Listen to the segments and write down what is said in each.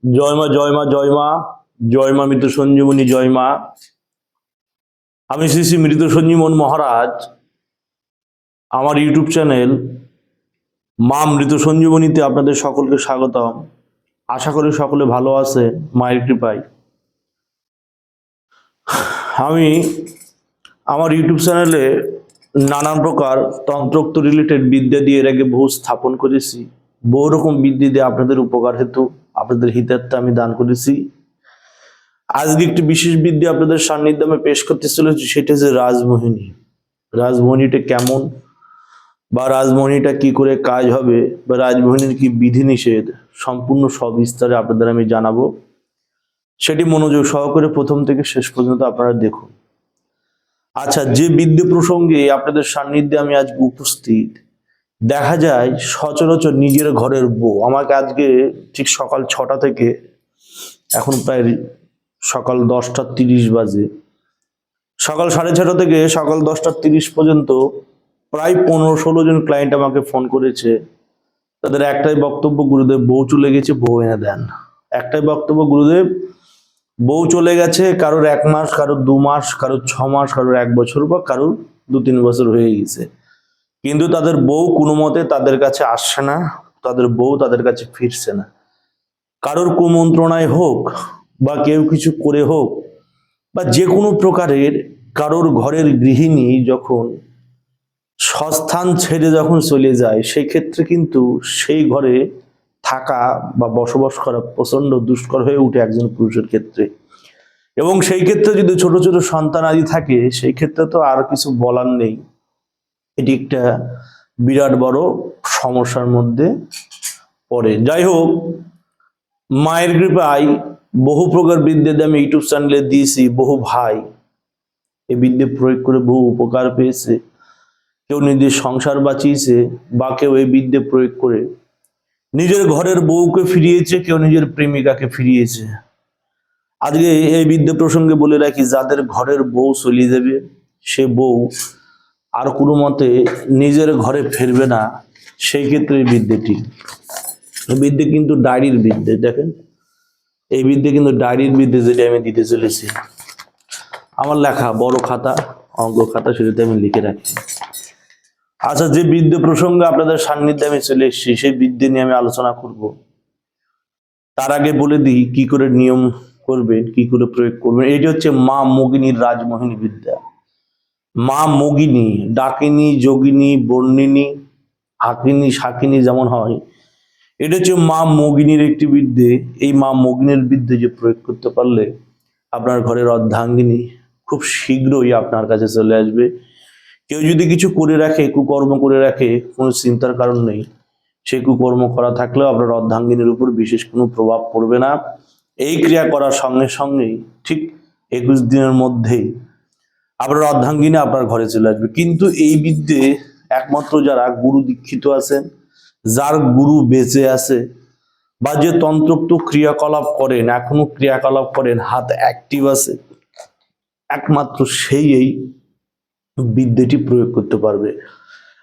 জয় মা জয় মা জয় মা জয় মা মৃত সঞ্জীবনী জয় মা। আমি শ্রী শ্রী মৃত সঞ্জীবন মহারাজ। আমার ইউটিউব চ্যানেল মা মৃত সঞ্জীবনীতে আপনাদের সকলকে স্বাগতম। আশা করি সকলে ভালো আছে মায়ের কৃপায়। আমি আমার ইউটিউব চ্যানেলে নানান প্রকার তন্ত্রোক্ত রিলেটেড বিদ্যা দিয়ে এর আগে বহু স্থাপন করেছি। বহু রকম বিদ্যা দিয়ে আপনাদের উপকার হেতু, আপনাদের হিতার্থে আমি দান করেছি। আজকে একটি বিশেষ বিদ্যা আপনাদের সান্নিধ্যে আমি পেশ করতে চলেছি, সেটা হচ্ছে রাজমোহিনী। রাজমোহিনীটা কেমন, বা রাজমোহিনীটা কি করে কাজ হবে, বা রাজমোহিনীর কি বিধিনিষেধ, সম্পূর্ণ সবিস্তারে আপনাদের আমি জানাবো। সেটি মনোযোগ সহকারে প্রথম থেকে শেষ পর্যন্ত আপনারা দেখুন। আচ্ছা, যে বিদ্যা প্রসঙ্গে আপনাদের সান্নিধ্যে আমি আজ উপস্থিত, দেখা যায় সচরাচর নিজের ঘরের বউ আমাকে আজকে ঠিক সকাল 6টা থেকে এখন প্রায় সকাল 10টা 30 বাজে, সকাল 6:30 থেকে সকাল 10টা 30 পর্যন্ত প্রায় 15-16 জন ক্লায়েন্ট আমাকে ফোন করেছে। তাদের একটাই বক্তব্য, গুরুদেব বউ চলে গেছে, বউ এনে দেন। একটাই বক্তব্য, গুরুদেব বউ চলে গেছে, কারোর 1 মাস, কারোর 2 মাস, কারোর 6 মাস, কারোর 1 বছর, বা কারোর 2-3 বছর হয়ে গেছে, কিন্তু তাদের বউ কোনো মতে তাদের কাছে আসছে না, তাদের বউ তাদের কাছে ফিরছে না। কারোর কুমন্ত্রণায় হোক, বা কেউ কিছু করে হোক, বা যে কোনো প্রকারের কারোর ঘরের গৃহিণী যখন স্বস্থান ছেড়ে যখন চলে যায়, সেই ক্ষেত্রে কিন্তু সেই ঘরে থাকা বা বসবাস করা প্রচন্ড দুষ্কর হয়ে উঠে একজন পুরুষের ক্ষেত্রে। এবং সেই ক্ষেত্রে যদি ছোট ছোট সন্তান আদি থাকে, সেই ক্ষেত্রে তো আর কিছু বলার নেই। এটি একটা বিরাট বড় সমস্যার মধ্যে পড়ে। যাই হোক, মায়ের কৃপায় বহু প্রকার বিদ্যা আমি ইউটিউব চ্যানেলে দিয়েছি। বহু ভাই এই বিদ্যা প্রয়োগ করে বহু উপকার পেয়েছে। কেউ নিজের সংসার বাঁচিয়েছে, বা কেউ এই বিদ্যা প্রয়োগ করে নিজের ঘরের বউকে ফিরিয়েছে, কেউ নিজের প্রেমিকাকে ফিরিয়েছে। আজকে এই বিদ্যা প্রসঙ্গে বলে রাখি, যাদের ঘরের বউ চলে যাবে, সে বউ আর কোনো মতে নিজের ঘরে ফিরবে না, সেই ক্ষেত্রে এই বিদ্যাটি, এই বিদ্যা কিন্তু ডায়েরির বিদ্যা। দেখেন, এই বিদ্যা কিন্তু ডায়েরির বিদ্যা, যেটা আমি দিতে চলেছি। আমার লেখা বড় খাতা, অঙ্ক খাতা, সেটাতে আমি লিখে রাখি। আচ্ছা, যে বিদ্যা প্রসঙ্গে আপনাদের সান্নিধ্যে আমি চলে এসেছি, সেই বিদ্যা নিয়ে আমি আলোচনা করব। তার আগে বলে দিই কি করে নিয়ম করবেন, কি করে প্রয়োগ করবেন। এটি হচ্ছে মা মোগিনীর রাজমোহিনী বিদ্যা। মা মোগিনী, ডাকিনী, যোগিনী, বর্ণিনী, আকিনী, শাকিনী যেমন হয়, এটা হচ্ছে মা মোগিনীর একটি বিদ্যে। এই মা মোগিনীর বিদ্যে যে প্রয়োগ করতে পারলে আপনার ঘরের অর্ধাঙ্গিনী খুব শীঘ্রই আপনার কাছে চলে আসবে। কেউ যদি কিছু করে রাখে, কুকর্ম করে রাখে, কোনো চিন্তার কারণ নেই। সেই কুকর্ম করা থাকলেও আপনার অর্ধাঙ্গিনীর উপর বিশেষ কোনো প্রভাব পড়বে না। এই ক্রিয়া করার সঙ্গে সঙ্গেই ঠিক 21 দিনের মধ্যেই আপনার অর্ধাঙ্গিনী আপনার ঘরে চলে আসবে। কিন্তু এই বিদ্যে একমাত্র যারা গুরু দীক্ষিত আছেন, যার গুরু বেঁচে আছে, বা যে তন্ত্রোক্ত ক্রিয়াকলাপ করেন, এখনো ক্রিয়াকলাপ করেন, হাত অ্যাক্টিভ আছে, একমাত্র সেই এই বিদ্যাটি প্রয়োগ করতে পারবে।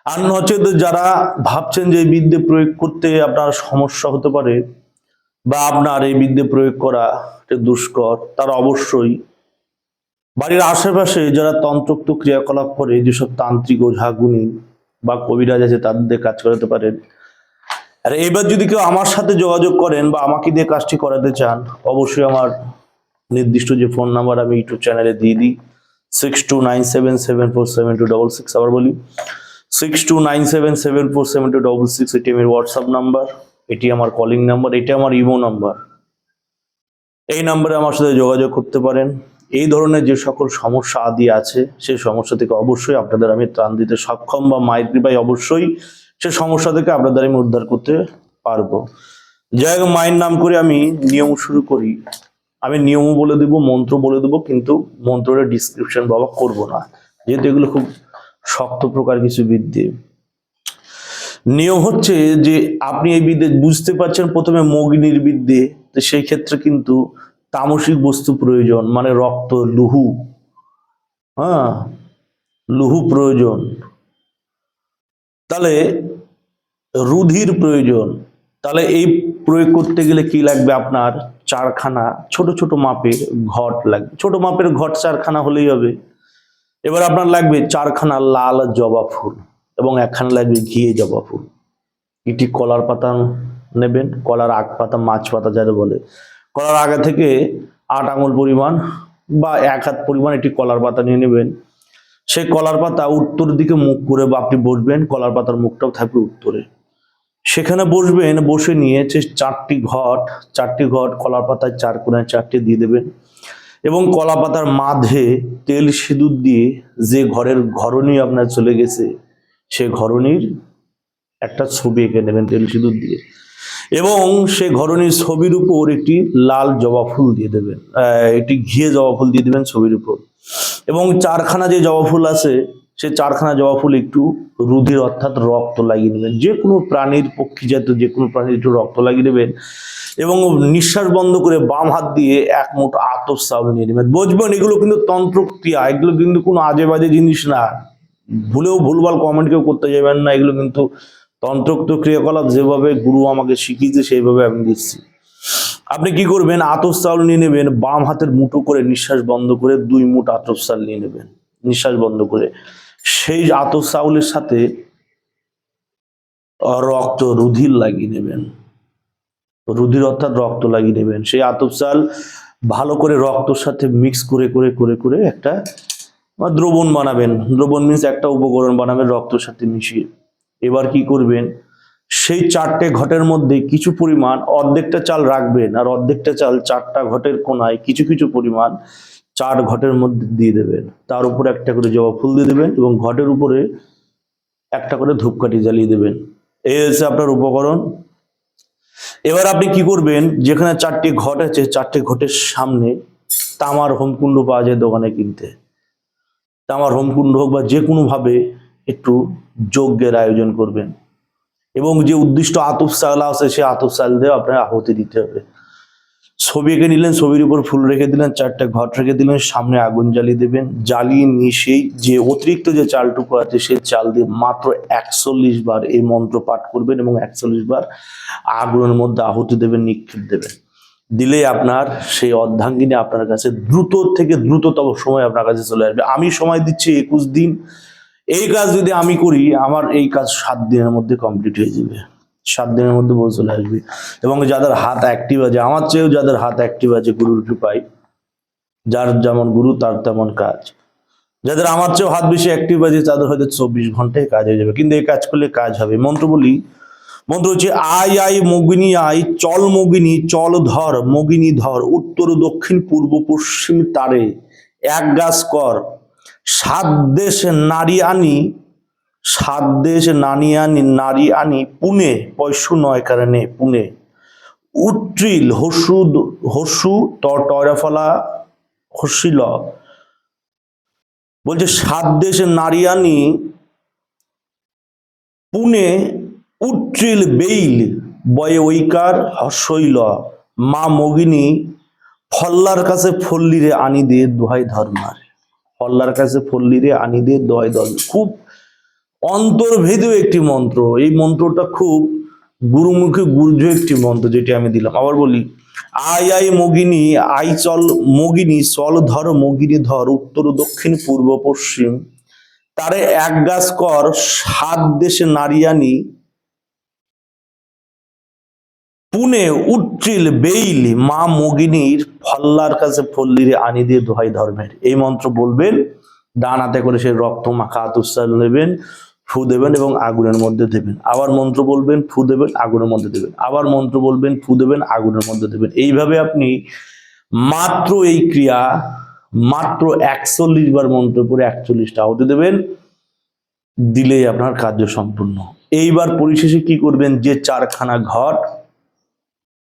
আর নচেত যারা ভাবছেন যে এই বিদ্যে প্রয়োগ করতে আপনার সমস্যা হতে পারে, বা আপনার এই বিদ্যে প্রয়োগ করা দুষ্কর, তারা অবশ্যই বাড়ির আশেপাশে যারা তন্ত্রোক্ত ক্রিয়াকলাপ করে, যেসব তান্ত্রিক, ওঝা, গুণী বা কবিরাজ আছে, তাদের কাজ করাতে পারেন। আর এবার যদি কেউ আমার সাথে যোগাযোগ করেন বা আমাকে দিয়ে কাজটি করাতে চান, অবশ্যই আমার নির্দিষ্ট যে ফোন নাম্বার আমি ইউটিউব চ্যানেলে দিয়ে দিই, 6297747266। আবার বলি, 6297747266। এটি আমার হোয়াটসঅ্যাপ নাম্বার, এটি আমার কলিং নাম্বার, এটি আমার ইমো নাম্বার। এই নাম্বারে আমার সাথে যোগাযোগ করতে পারেন। এই ধরনের যে সকল সমস্যা আদি আছে, সেই সমস্যা থেকে অবশ্যই আপনাদের আমি ত্রাণ দিতে সক্ষম, বা মায়ের কৃপায় অবশ্যই সে সমস্যা থেকে আপনাদের আমি উদ্ধার করতে পারবো। যাই হোক, মায়ের নাম করে আমি নিয়ম শুরু করি। আমি নিয়মও বলে দেবো, মন্ত্র বলে দেবো, কিন্তু মন্ত্রের ডিসক্রিপশন বাবা করব না, যেহেতু এগুলো খুব শক্ত প্রকার কিছু বিদ্যে। নিয়ম হচ্ছে যে আপনি এই বিদ্যে বুঝতে পারছেন, প্রথমে মোগিনীর বিদ্যে, তো সেই ক্ষেত্রে কিন্তু তামসিক বস্তু প্রয়োজন, মানে রক্ত, লুহু, হ্যাঁ, লুহু প্রয়োজন। তাহলে রুধির প্রয়োজন। তাহলে এই প্রয়োগ করতে গেলে কি লাগবে, আপনার চারখানা ছোট ছোট মাপের ঘট লাগবে। ছোট মাপের ঘট চারখানা হলেই হবে। এবার আপনার লাগবে চারখানা লাল জবা ফুল এবং একখানা লাগবে ঘিয়ে জবা ফুল। এটি কলার পাতা নেবেন, কলার আগ পাতা, মাছ পাতা যারা বলে। কলার আগা থেকে 8 আঙুল পরিমাণ বা 1 হাত পরিমাণ একটি কলার পাতা নিয়ে নেবেন। সেই কলার পাতা উত্তর দিকে মুখ করে বা আপনি বসবেন, কলার পাতার মুখটাও থাকবে উত্তরে। সেখানে বসবেন, বসে নিয়ে চারটি ঘট কলার পাতায় 4 কোণায় 4টে দিয়ে দেবেন এবং কলা পাতার মাঝে তেল সিঁদুর দিয়ে যে ঘরের ঘরণী আপনার চলে গেছে সে ঘরণীর একটা ছবি এঁকে নেবেন তেল সিঁদুর দিয়ে এবং সেই ঘরণীর ছবির উপর একটি লাল জবা ফুল দিয়ে দেবেন, একটি ঘিয়ে জবা ফুল দিয়ে দেবেন ছবির উপর। এবং 4খানা যে জবা ফুল আছে সে 4খানা জবা ফুল একটু রুধির অর্থাৎ রক্ত লাগিয়ে নেবেন। যে কোনো প্রাণীর, পক্ষী জাতীয় যে কোনো প্রাণীর একটু রক্ত লাগিয়ে নেবেন এবং নিঃশ্বাস বন্ধ করে বাম হাত দিয়ে 1 মুঠো আতপ চাউল নিয়ে নেবেন। বুঝবেন এগুলো কিন্তু তন্ত্রক্রিয়া, এগুলো কিন্তু কোনো আজে বাজে জিনিস না। ভুলেও ভুলভাল কমেন্ট কেউ করতে যাবেন না। এগুলো কিন্তু তন্ত্রোক্ত ক্রিয়াকলাপ, যেভাবে গুরু আমাকে শিখিয়েছে সেইভাবে আমি দিচ্ছি। আপনি কি করবেন, আতপ চাউল নিয়ে নেবেন, বাম হাতের মুঠো করে নিঃশ্বাস বন্ধ করে 2 মুঠ আতপ চাল নিয়ে নেবেন নিঃশ্বাস বন্ধ করে। সেই আতপ চাউলের সাথে রক্ত রুধির লাগিয়ে নেবেন, রুধির অর্থাৎ রক্ত লাগিয়ে নেবেন। সেই আতপ চাল ভালো করে রক্তর সাথে মিক্স করে করে করে করে একটা দ্রবণ বানাবেন। দ্রবণ মিন্স একটা উপকরণ বানাবেন রক্তর সাথে মিশিয়ে। এবার কি করবেন, সেই 4টে ঘটের মধ্যে কিছু পরিমাণ, অর্ধেকটা চাল রাখবেন আর অর্ধেকটা চাল 4টা ঘটের কোনায় কিছু কিছু পরিমাণ 4 ঘটের মধ্যে দিয়ে দেবেন। তার উপরে একটা করে জবা ফুল দিয়ে দেবেন এবং ঘটের উপরে একটা করে ধূপকাঠি জ্বালিয়ে দেবেন। এই হচ্ছে আপনার উপকরণ। এবার আপনি কি করবেন, যেখানে 4টি ঘট আছে 4টে ঘটের সামনে তামার হোমকুণ্ড পাওয়া যায় দোকানে কিনতে, তামার হোমকুণ্ড হোক বা যে কোনোভাবে একটু যজ্ঞের আয়োজন করবেন এবং যে উদ্দিষ্ট আতপ চাল আছে সে আতপ চাল দিয়ে আপনার আহুতি দিতে হবে। ছবি এঁকে নিলেন, ছবির উপর ফুল রেখে দিলেন, 4টে ঘট রেখে দিলেন, সামনে আগুন জ্বালিয়ে দেবেন। জ্বালিয়ে নিয়ে সেই যে অতিরিক্ত যে চালটুকু আছে সেই চাল দিয়ে মাত্র 41 বার এই মন্ত্র পাঠ করবেন এবং 41 বার আগুনের মধ্যে আহুতি দেবেন, নিক্ষেপ দেবেন। দিলে আপনার সেই অর্ধাঙ্গিনী আপনার কাছে দ্রুত থেকে দ্রুততম সময় আপনার কাছে চলে আসবে। আমি সময় দিচ্ছি 21 দিন। এই কাজ যদি আমি করি, আমার এই কাজ 7 দিনের মধ্যে কমপ্লিট হয়ে যাবে। 7 দিনের মধ্যে বউ চলে আসবে। এবং যাদের হাত অ্যাক্টিভ আছে, আমার চেয়েও যাদের হাত অ্যাক্টিভ আছে গুরুর কৃপায়, যার যেমন গুরু তার তেমন কাজ, যাদের আমার চেয়েও হাত বেশি অ্যাক্টিভ আছে তাদের হয়তো 24 ঘন্টায় কাজ হয়ে যাবে। কিন্তু এই কাজ করলে কাজ হবে। মন্ত্র বলি, মন্ত্র হচ্ছে আই আই মগিনী আই, চল মগিনী চল ধর, মগিনী ধর, উত্তর দক্ষিণ পূর্ব পশ্চিম তারে 1 গাছ কর, 7 দেশ নারী আনি, 7 দেশ নারী আনি পুনে, পয়সু নয় কারণে পুনে, উট্রিল হসু টয়রাফলা হসিল। বলছে 7 দেশ নারী আনি পুনে, উট্রিল বেইল বয়ে ঐকার হর্ষইল, মা মগিনী ফল্লার কাছে ফল্লিরে আনি দে দোহাই ধর্মার। ফল্লার কাছে ফল্লিরে আনি দে দোহাই ধর্ম। খুব অন্তর্ভেদীয় একটি মন্ত্র। এই মন্ত্রটা খুব গুরুমুখী গুর্জ একটি মন্ত্র যেটি আমি দিলাম। আবার বলি, আই আই মগিনী আই চল মগিনী চল ধর, মগিনী ধর, উত্তর দক্ষিণ পূর্ব পশ্চিম তারে 1 গাছ কর, 7 দেশে নারী আনি পুনে, উট্রিল বেইল মা মগিনীর ফল্লার কাছে ফল্লিরে আনি দিয়ে দোহাই ধর্মের। এই মন্ত্র বলবেন, ডান হাতে করে সেই রক্ত মাখা আতপ চাল নেবেন, ফু দেবেন এবং আগুনের মধ্যে দেবেন। আবার মন্ত্র বলবেন, ফু দেবেন, আগুনের মধ্যে দেবেন। আবার মন্ত্র বলবেন, ফু দেবেন, আগুনের মধ্যে দেবেন। এইভাবে আপনি মাত্র এই ক্রিয়া মাত্র 41 বার মন্ত্র পড়ে 41টা আহুতি দেবেন, দিলেই আপনার কার্য সম্পূর্ণ। এইবার পরিশেষে কি করবেন, যে 4খানা ঘট,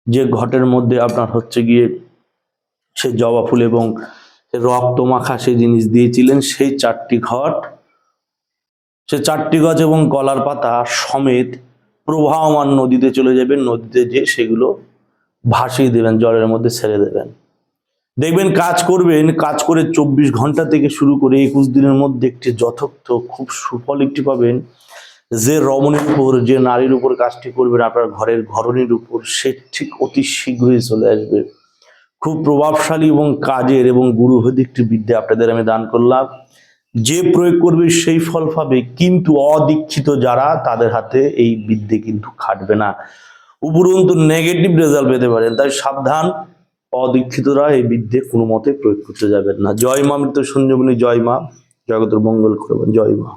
যে ঘটের মধ্যে আপনার হচ্ছে গিয়ে সে জবা ফুল এবং রক্ত মাখা সেই জিনিস দিয়েছিলেন, সেই 4টি ঘট, সে 4টি গাছ এবং কলার পাতা সমেত প্রবাহমান নদীতে চলে যাবেন। নদীতে যে সেগুলো ভাসিয়ে দেবেন, জলের মধ্যে ছেড়ে দেবেন। দেখবেন কাজ করবেন, কাজ করে 24 ঘন্টা থেকে শুরু করে 21 দিনের মধ্যে একটি যথার্থ খুব সুফল একটি পাবেন। যে রমণীর উপর, যে নারীর উপর কাজটি করবেন আপনার ঘরের ঘরণীর উপর, সে ঠিক অতি শীঘ্রই চলে আসবে। খুব প্রভাবশালী এবং কাজের এবং গুরুভেদ একটি বিদ্যা আপনাদের আমি দান করলাম। যে প্রয়োগ করবে সেই ফল পাবে, কিন্তু অদীক্ষিত যারা তাদের হাতে এই বিদ্যে কিন্তু খাটবে না, উপরন্তু নেগেটিভ রেজাল্ট পেতে পারেন। তাই সাবধান, অদীক্ষিতরা এই বিদ্যে কোনো মতে প্রয়োগ করতে যাবেন না। জয় মা মৃত্যু সঞ্জীবনী, জয় মা জগতের মঙ্গল করবেন, জয় মা।